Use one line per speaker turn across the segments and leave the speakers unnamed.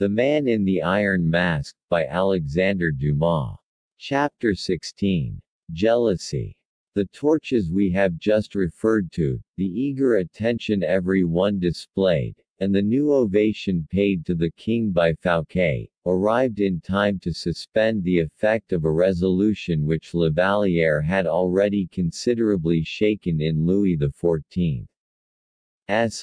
The Man in the Iron Mask, by Alexandre Dumas. Chapter 16. Jealousy. The torches we have just referred to, the eager attention every one displayed, and the new ovation paid to the king by Fouquet, arrived in time to suspend the effect of a resolution which La Vallière had already considerably shaken in Louis XIV's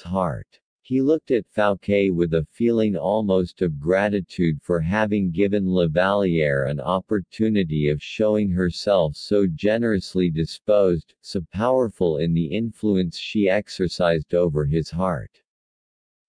heart. He looked at Fouquet with a feeling almost of gratitude for having given La Vallière an opportunity of showing herself so generously disposed, so powerful in the influence she exercised over his heart.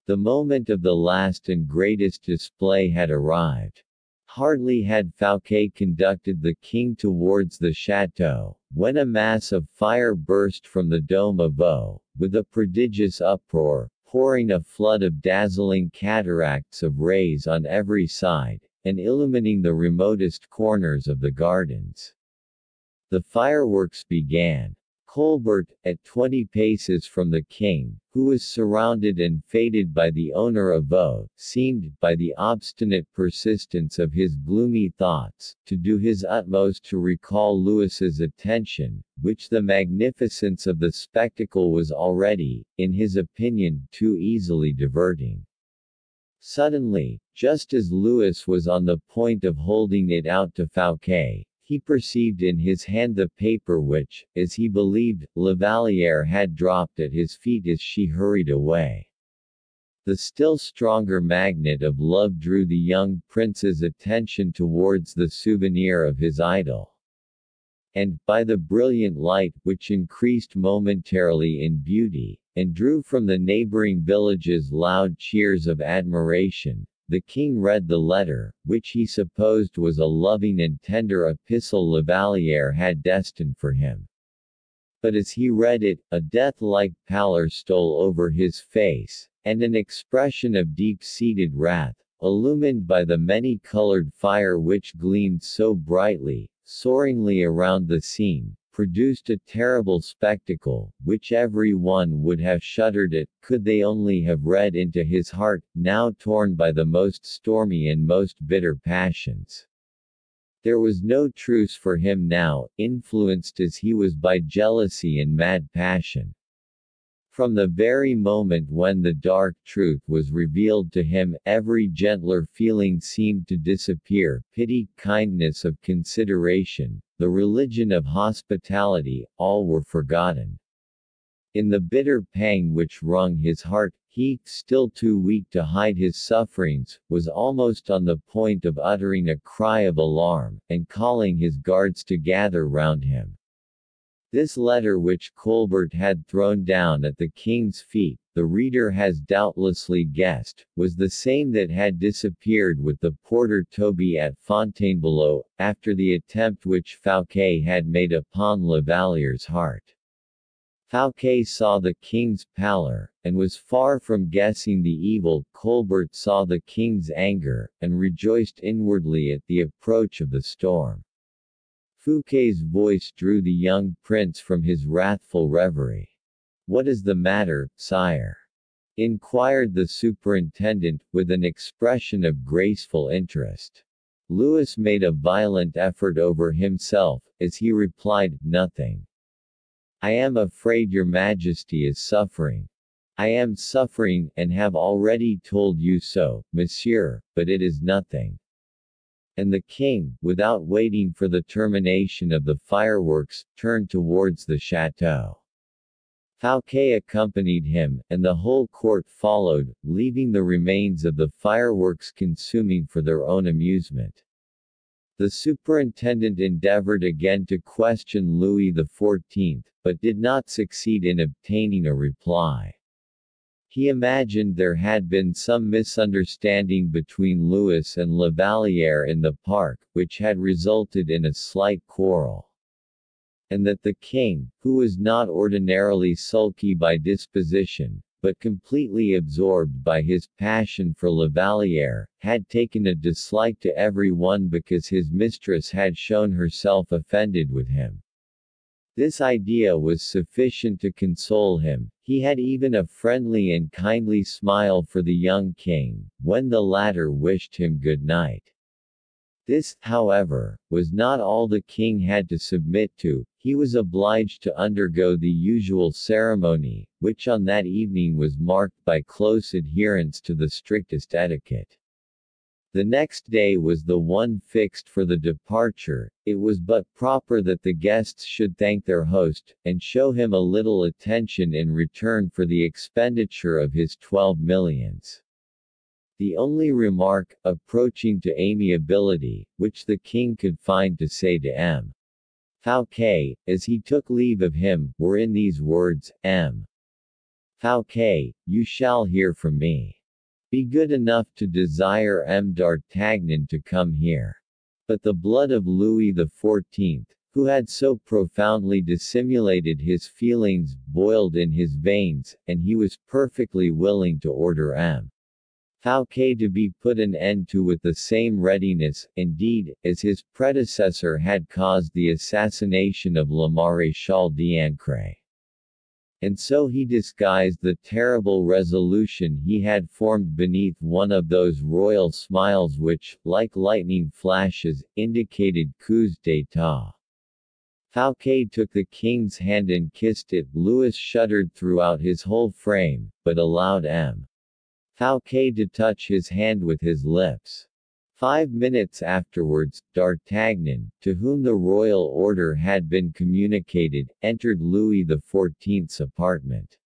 The moment of the last and greatest display had arrived. Hardly had Fouquet conducted the king towards the chateau, when a mass of fire burst from the dome of Vaux, with a prodigious uproar, pouring a flood of dazzling cataracts of rays on every side, and illumining the remotest corners of the gardens. The fireworks began. Colbert, at 20 paces from the king, who was surrounded and fêted by the owner of Vaux, seemed, by the obstinate persistence of his gloomy thoughts, to do his utmost to recall Louis's attention, which the magnificence of the spectacle was already, in his opinion, too easily diverting. Suddenly, just as Louis was on the point of holding it out to Fouquet, he perceived in his hand the paper which, as he believed, La Vallière had dropped at his feet as she hurried away. The still stronger magnet of love drew the young prince's attention towards the souvenir of his idol. And, by the brilliant light, which increased momentarily in beauty, and drew from the neighboring villages loud cheers of admiration, the king read the letter, which he supposed was a loving and tender epistle La Vallière had destined for him. But as he read it, a death-like pallor stole over his face, and an expression of deep-seated wrath, illumined by the many-colored fire which gleamed so brightly, soaringly around the scene, produced a terrible spectacle, which every one would have shuddered at, could they only have read into his heart, now torn by the most stormy and most bitter passions. There was no truce for him now, influenced as he was by jealousy and mad passion. From the very moment when the dark truth was revealed to him, every gentler feeling seemed to disappear, pity, kindness of consideration, the religion of hospitality, all were forgotten. In the bitter pang which wrung his heart, he, still too weak to hide his sufferings, was almost on the point of uttering a cry of alarm, and calling his guards to gather round him. This letter which Colbert had thrown down at the king's feet, the reader has doubtlessly guessed, was the same that had disappeared with the porter Toby at Fontainebleau, after the attempt which Fouquet had made upon La Vallière's heart. Fouquet saw the king's pallor, and was far from guessing the evil. Colbert saw the king's anger, and rejoiced inwardly at the approach of the storm. Fouquet's voice drew the young prince from his wrathful reverie. "What is the matter, sire?" inquired the superintendent, with an expression of graceful interest. Louis made a violent effort over himself, as he replied, "Nothing. I am afraid your majesty is suffering." "I am suffering, and have already told you so, monsieur, but it is nothing." And the king, without waiting for the termination of the fireworks, turned towards the chateau. Fouquet accompanied him, and the whole court followed, leaving the remains of the fireworks consuming for their own amusement. The superintendent endeavored again to question Louis XIV, but did not succeed in obtaining a reply. He imagined there had been some misunderstanding between Louis and La Vallière in the park, which had resulted in a slight quarrel. And that the king, who was not ordinarily sulky by disposition, but completely absorbed by his passion for La Vallière, had taken a dislike to every one because his mistress had shown herself offended with him. This idea was sufficient to console him. He had even a friendly and kindly smile for the young king, when the latter wished him good night. This, however, was not all the king had to submit to. He was obliged to undergo the usual ceremony, which on that evening was marked by close adherence to the strictest etiquette. The next day was the one fixed for the departure. It was but proper that the guests should thank their host, and show him a little attention in return for the expenditure of his 12 millions. The only remark, approaching to amiability, which the king could find to say to M. Fouquet, as he took leave of him, were in these words: M. Fouquet, you shall hear from me. Be good enough to desire M. d'Artagnan to come here. But the blood of Louis XIV, who had so profoundly dissimulated his feelings, boiled in his veins, and he was perfectly willing to order M. Fouquet to be put an end to with the same readiness, indeed, as his predecessor had caused the assassination of Le Maréchal d'Ancre. And so he disguised the terrible resolution he had formed beneath one of those royal smiles which, like lightning flashes, indicated coups d'état. Fouquet took the king's hand and kissed it. Louis shuddered throughout his whole frame, but allowed M. Fouquet to touch his hand with his lips. 5 minutes afterwards, D'Artagnan, to whom the royal order had been communicated, entered Louis XIV's apartment.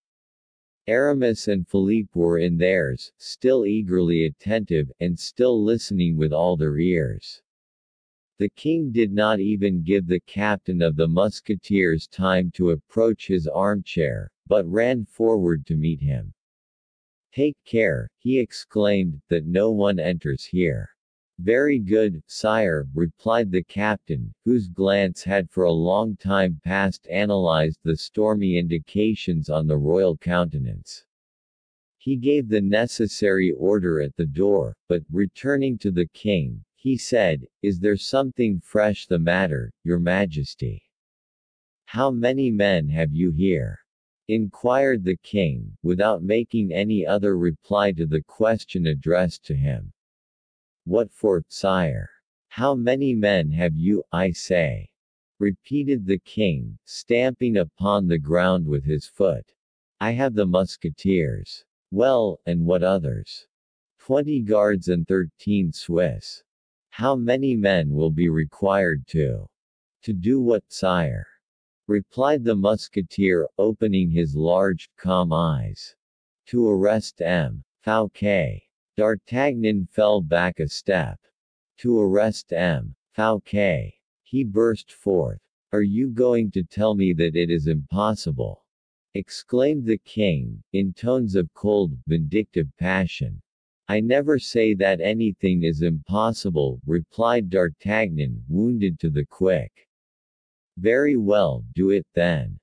Aramis and Philippe were in theirs, still eagerly attentive, and still listening with all their ears. The king did not even give the captain of the musketeers time to approach his armchair, but ran forward to meet him. "Take care," he exclaimed, "that no one enters here." "Very good, sire," replied the captain, whose glance had for a long time past analyzed the stormy indications on the royal countenance. He gave the necessary order at the door, but, returning to the king, he said, "Is there something fresh the matter, your majesty?" "How many men have you here?" inquired the king, without making any other reply to the question addressed to him. "What for, sire? How many men have you, I say?" repeated the king, stamping upon the ground with his foot. "I have the musketeers." "Well, and what others?" 20 guards and 13 Swiss. "How many men will be required to do what, sire?" replied the musketeer, opening his large, calm eyes. "To arrest M. Fouquet." D'Artagnan fell back a step. "To arrest M. Fouquet," he burst forth. "Are you going to tell me that it is impossible?" exclaimed the king, in tones of cold, vindictive passion. "I never say that anything is impossible," replied D'Artagnan, wounded to the quick. "Very well, do it then."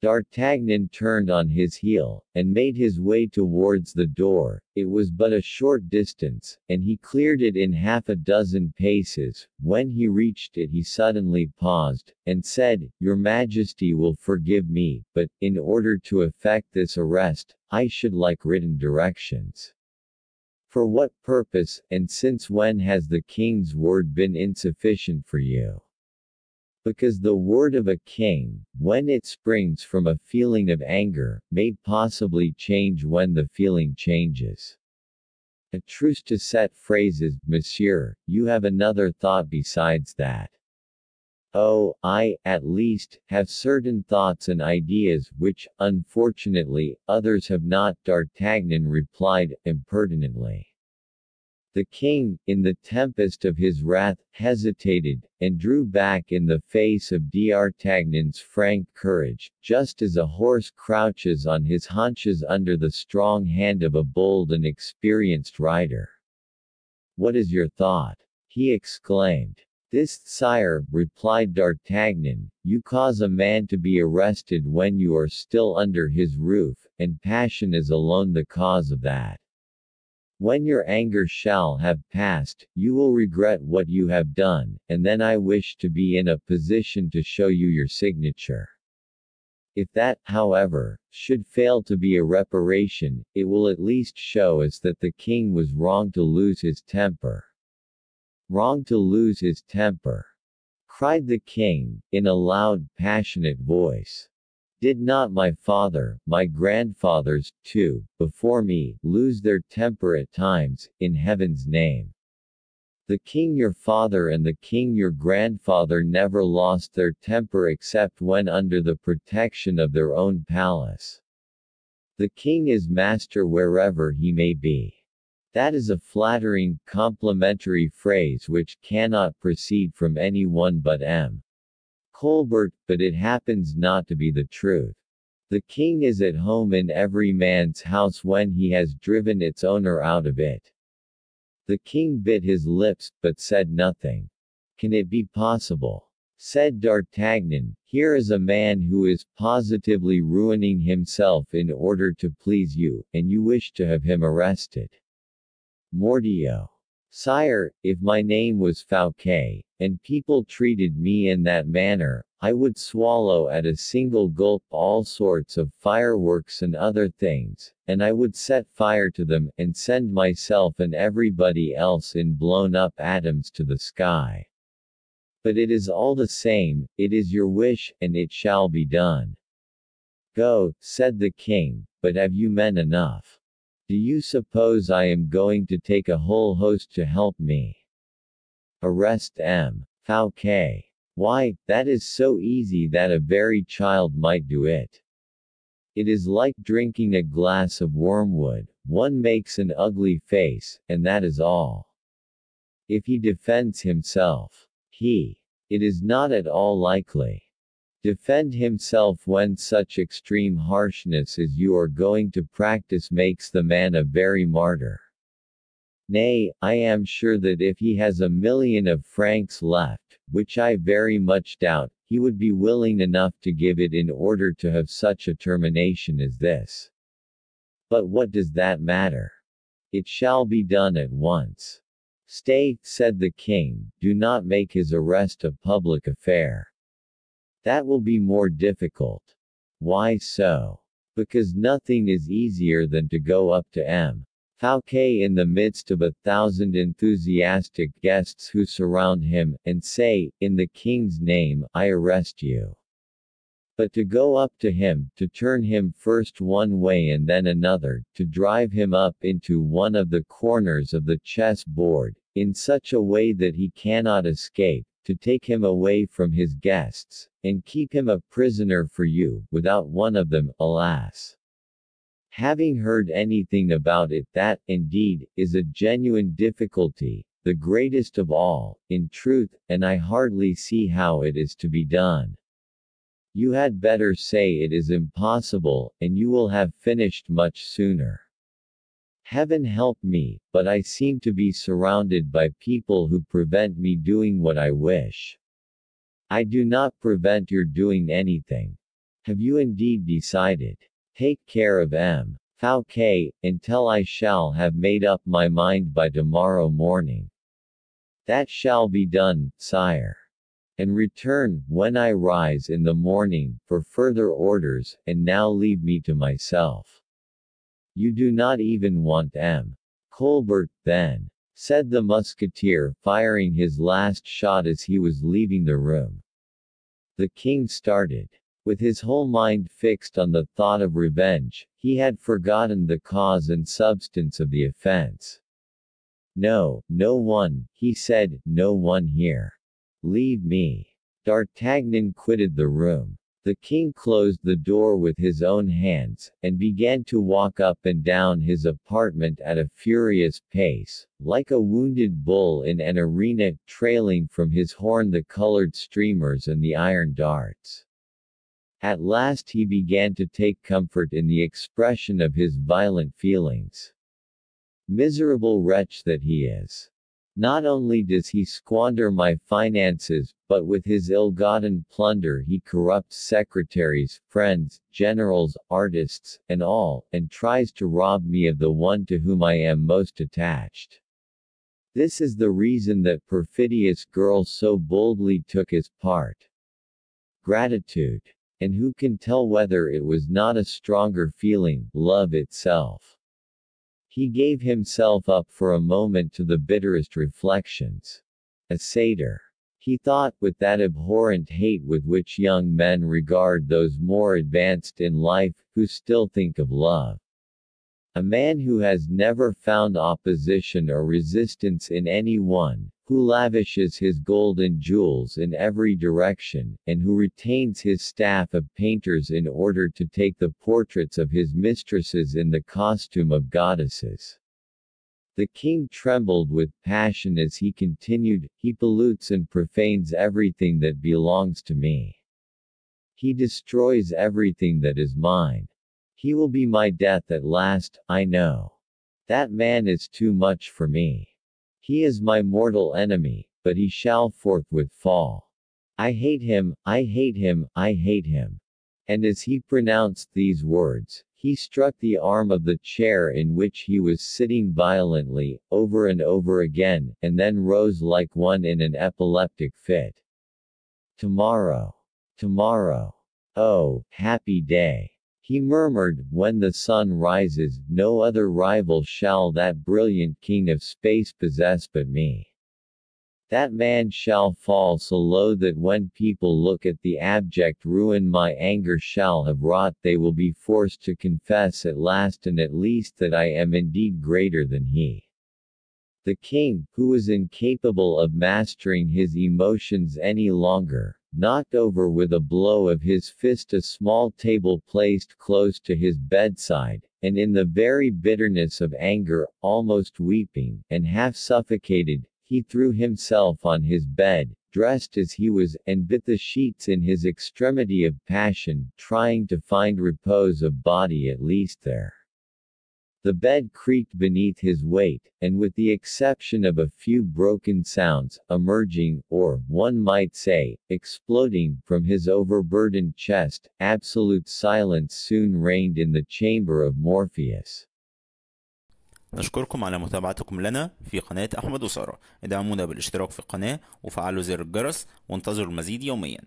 D'Artagnan turned on his heel, and made his way towards the door. It was but a short distance, and he cleared it in half a dozen paces. When he reached it he suddenly paused, and said, "Your Majesty will forgive me, but, in order to effect this arrest, I should like written directions." "For what purpose, and since when has the king's word been insufficient for you?" "Because the word of a king, when it springs from a feeling of anger, may possibly change when the feeling changes." "A truce to set phrases, monsieur, you have another thought besides that." "Oh, I, at least, have certain thoughts and ideas, which, unfortunately, others have not," D'Artagnan replied, impertinently. The king, in the tempest of his wrath, hesitated, and drew back in the face of D'Artagnan's frank courage, just as a horse crouches on his haunches under the strong hand of a bold and experienced rider. "What is your thought?" he exclaimed. "This, sire," replied D'Artagnan, "you cause a man to be arrested when you are still under his roof, and passion is alone the cause of that. When your anger shall have passed, you will regret what you have done, and then I wish to be in a position to show you your signature." If that, however, should fail to be a reparation, it will at least show us that the king was wrong to lose his temper. Wrong to lose his temper, cried the king, in a loud, passionate voice. Did not my father, my grandfathers, too, before me, lose their temper at times, in heaven's name? The king your father and the king your grandfather never lost their temper except when under the protection of their own palace. The king is master wherever he may be. That is a flattering, complimentary phrase which cannot proceed from any one but M. Colbert, but it happens not to be the truth. The king is at home in every man's house when he has driven its owner out of it. The king bit his lips, but said nothing. Can it be possible? Said D'Artagnan, here is a man who is positively ruining himself in order to please you, and you wish to have him arrested. Mordioux. Sire, if my name was Fouquet, and people treated me in that manner, I would swallow at a single gulp all sorts of fireworks and other things, and I would set fire to them, and send myself and everybody else in blown-up atoms to the sky. But it is all the same, it is your wish, and it shall be done. Go, said the king, but have you men enough? Do you suppose I am going to take a whole host to help me? Arrest M. Fouquet. Why, that is so easy that a very child might do it. It is like drinking a glass of wormwood, one makes an ugly face, and that is all. If he defends himself, it is not at all likely. Defend himself when such extreme harshness as you are going to practice makes the man a very martyr. Nay, I am sure that if he has 1,000,000 of francs left, which I very much doubt, he would be willing enough to give it in order to have such a termination as this. But what does that matter? It shall be done at once. Stay, said the king, do not make his arrest a public affair. That will be more difficult. Why so? Because nothing is easier than to go up to M. Fouquet in the midst of 1,000 enthusiastic guests who surround him, and say, in the king's name, I arrest you. But to go up to him, to turn him first one way and then another, to drive him up into one of the corners of the chess board, in such a way that he cannot escape, to take him away from his guests, and keep him a prisoner for you, without one of them, alas, having heard anything about it, that, indeed, is a genuine difficulty, the greatest of all, in truth, and I hardly see how it is to be done. You had better say it is impossible, and you will have finished much sooner. Heaven help me, but I seem to be surrounded by people who prevent me doing what I wish. I do not prevent your doing anything. Have you indeed decided? Take care of M. Fouquet, until I shall have made up my mind by tomorrow morning. That shall be done, sire. And return, when I rise in the morning, for further orders, and now leave me to myself. You do not even want M. Colbert, then, said the musketeer, firing his last shot as he was leaving the room. The king started. With his whole mind fixed on the thought of revenge, he had forgotten the cause and substance of the offense. No, no one, he said, no one here. Leave me. D'Artagnan quitted the room. The king closed the door with his own hands, and began to walk up and down his apartment at a furious pace, like a wounded bull in an arena, trailing from his horn the colored streamers and the iron darts. At last he began to take comfort in the expression of his violent feelings. Miserable wretch that he is! Not only does he squander my finances, but with his ill-gotten plunder he corrupts secretaries, friends, generals, artists, and all, and tries to rob me of the one to whom I am most attached. This is the reason that perfidious girl so boldly took his part. Gratitude. And who can tell whether it was not a stronger feeling, love itself? He gave himself up for a moment to the bitterest reflections. A satyr. He thought, with that abhorrent hate with which young men regard those more advanced in life, who still think of love. A man who has never found opposition or resistance in any one, who lavishes his gold and jewels in every direction, and who retains his staff of painters in order to take the portraits of his mistresses in the costume of goddesses. The king trembled with passion as he continued, "He pollutes and profanes everything that belongs to me. He destroys everything that is mine. He will be my death at last, I know. That man is too much for me. He is my mortal enemy, but he shall forthwith fall. I hate him, I hate him, I hate him." And as he pronounced these words, he struck the arm of the chair in which he was sitting violently, over and over again, and then rose like one in an epileptic fit. Tomorrow. Tomorrow. Oh, happy day. He murmured, when the sun rises, no other rival shall that brilliant king of space possess but me. That man shall fall so low that when people look at the abject ruin my anger shall have wrought, they will be forced to confess at last and at least that I am indeed greater than he. The king, who was incapable of mastering his emotions any longer, knocked over with a blow of his fist a small table placed close to his bedside, and in the very bitterness of anger, almost weeping, and half suffocated, he threw himself on his bed, dressed as he was, and bit the sheets in his extremity of passion, trying to find repose of body at least there. The bed creaked beneath his weight, and with the exception of a few broken sounds, emerging, or, one might say, exploding, from his overburdened chest, absolute silence soon reigned in the chamber of Morpheus.
نشكركم على متابعتكم لنا في قناة أحمد وسارة. ادعمونا بالاشتراك في القناة وفعلوا زر الجرس وانتظروا المزيد يوميا.